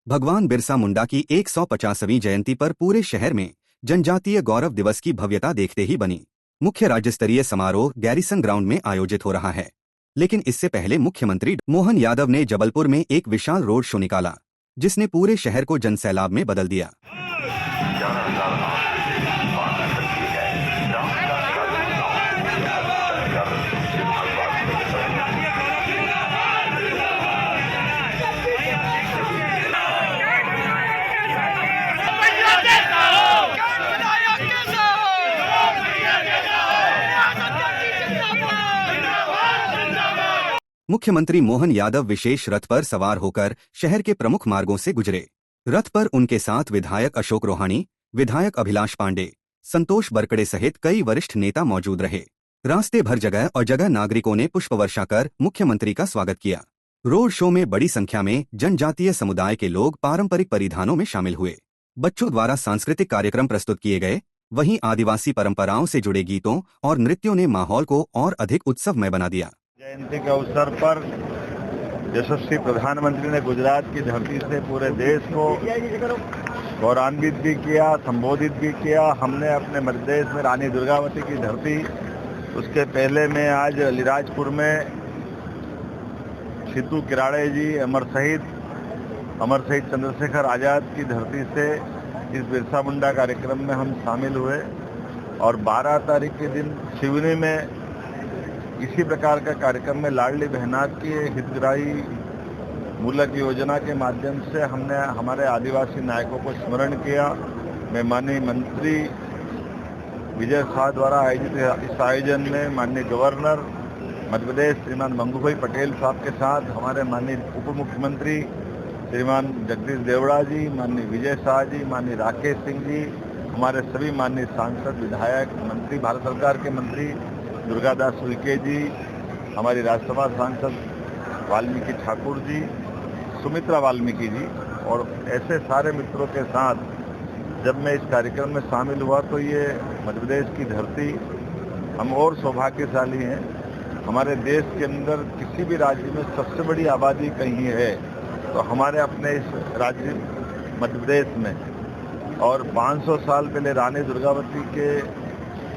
भगवान बिरसा मुंडा की 150वीं जयंती पर पूरे शहर में जनजातीय गौरव दिवस की भव्यता देखते ही बनी। मुख्य राज्य स्तरीय समारोह गैरिसन ग्राउंड में आयोजित हो रहा है, लेकिन इससे पहले मुख्यमंत्री मोहन यादव ने जबलपुर में एक विशाल रोड शो निकाला, जिसने पूरे शहर को जनसैलाब में बदल दिया। मुख्यमंत्री मोहन यादव विशेष रथ पर सवार होकर शहर के प्रमुख मार्गों से गुजरे। रथ पर उनके साथ विधायक अशोक रोहाणी, विधायक अभिलाष पांडे, संतोष बरकड़े सहित कई वरिष्ठ नेता मौजूद रहे। रास्ते भर जगह और जगह नागरिकों ने पुष्प वर्षा कर मुख्यमंत्री का स्वागत किया। रोड शो में बड़ी संख्या में जनजातीय समुदाय के लोग पारंपरिक परिधानों में शामिल हुए। बच्चों द्वारा सांस्कृतिक कार्यक्रम प्रस्तुत किए गए, वहीं आदिवासी परंपराओं से जुड़े गीतों और नृत्यों ने माहौल को और अधिक उत्सवमय बना दिया। जयंती के अवसर पर यशस्वी प्रधानमंत्री ने गुजरात की धरती से पूरे देश को गौरवान्वित भी किया, संबोधित भी किया। हमने अपने मध्य प्रदेश में रानी दुर्गावती की धरती, उसके पहले में आज अलीराजपुर में सिद्धू किराड़े जी, अमर शहीद चंद्रशेखर आजाद की धरती से इस बिरसा मुंडा कार्यक्रम में हम शामिल हुए और 12 तारीख के दिन सिवनी में इसी प्रकार का कार्यक्रम में लाडली बहनात की हितग्राही मूलक योजना के माध्यम से हमने हमारे आदिवासी नायकों को स्मरण किया। मैं माननीय मंत्री विजय शाह द्वारा आयोजित इस आयोजन में माननीय गवर्नर मध्य प्रदेश श्रीमान मंगूभाई पटेल साहब के साथ हमारे माननीय उप मुख्यमंत्री श्रीमान जगदीश देवड़ा जी, माननीय विजय शाह जी, माननीय राकेश सिंह जी, हमारे सभी माननीय सांसद, विधायक, मंत्री, भारत सरकार के मंत्री दुर्गादास उइके जी, हमारी राज्यसभा सांसद वाल्मीकि ठाकुर जी, सुमित्रा वाल्मीकि जी और ऐसे सारे मित्रों के साथ जब मैं इस कार्यक्रम में शामिल हुआ तो ये मध्य प्रदेश की धरती, हम और सौभाग्यशाली हैं। हमारे देश के अंदर किसी भी राज्य में सबसे बड़ी आबादी कहीं है तो हमारे अपने इस राज्य मध्य प्रदेश में। और 500 साल पहले रानी दुर्गावती के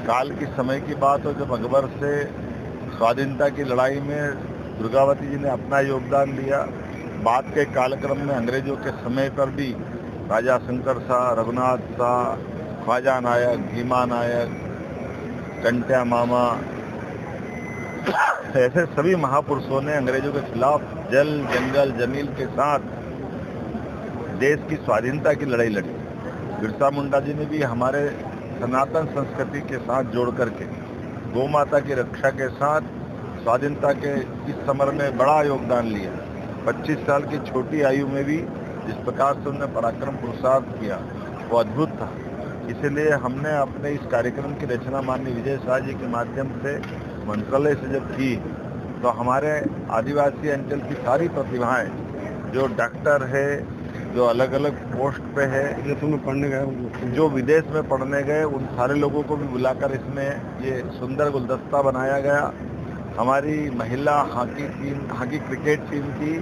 काल की समय की बात हो, जब अकबर से स्वाधीनता की लड़ाई में दुर्गावती जी ने अपना योगदान दिया। बाद के कालक्रम में अंग्रेजों के समय पर भी राजा शंकर शाह, रघुनाथ शाह, ख्वाजा नायक, भीमा नायक, कंट्या मामा, ऐसे सभी महापुरुषों ने अंग्रेजों के खिलाफ जल, जंगल, जमीन के साथ देश की स्वाधीनता की लड़ाई लड़ी। बिरसा मुंडा जी ने भी हमारे सनातन संस्कृति के साथ जोड़ करके गौ माता की रक्षा के साथ स्वाधीनता के इस समर में बड़ा योगदान लिया। 25 साल की छोटी आयु में भी जिस प्रकार से उन्होंने पराक्रम पुरुषार्थ किया वो अद्भुत था। इसीलिए हमने अपने इस कार्यक्रम की रचना माननीय विजय शाह जी के माध्यम से मंत्रालय से जब की तो हमारे आदिवासी अंचल की सारी प्रतिभाएं, जो डॉक्टर है, जो अलग अलग पोस्ट पे है, विदेशों में पढ़ने गए, जो विदेश में पढ़ने गए, उन सारे लोगों को भी बुलाकर इसमें ये सुंदर गुलदस्ता बनाया गया। हमारी महिला हॉकी क्रिकेट टीम की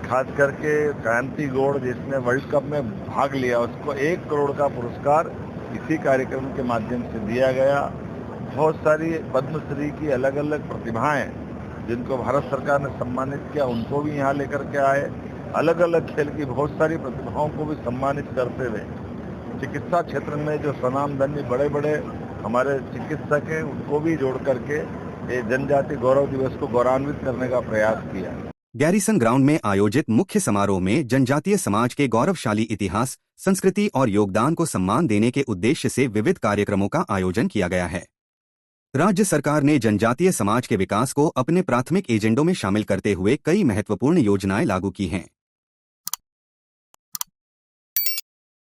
खास करके क्रांति गौड़, जिसने वर्ल्ड कप में भाग लिया, उसको 1 करोड़ का पुरस्कार इसी कार्यक्रम के माध्यम से दिया गया। बहुत सारी पद्मश्री की अलग अलग प्रतिभाएं जिनको भारत सरकार ने सम्मानित किया, उनको भी यहाँ लेकर के आए। अलग अलग खेल की बहुत सारी प्रतिभाओं को भी सम्मानित करते हुए चिकित्सा क्षेत्र में जो स्वनामधन्य बड़े बड़े हमारे चिकित्सक हैं, उनको भी जोड़ करके ये जनजाति गौरव दिवस को गौरवान्वित करने का प्रयास किया। गैरिसन ग्राउंड में आयोजित मुख्य समारोह में जनजातीय समाज के गौरवशाली इतिहास, संस्कृति और योगदान को सम्मान देने के उद्देश्य से विविध कार्यक्रमों का आयोजन किया गया है। राज्य सरकार ने जनजातीय समाज के विकास को अपने प्राथमिक एजेंडों में शामिल करते हुए कई महत्वपूर्ण योजनाएं लागू की हैं।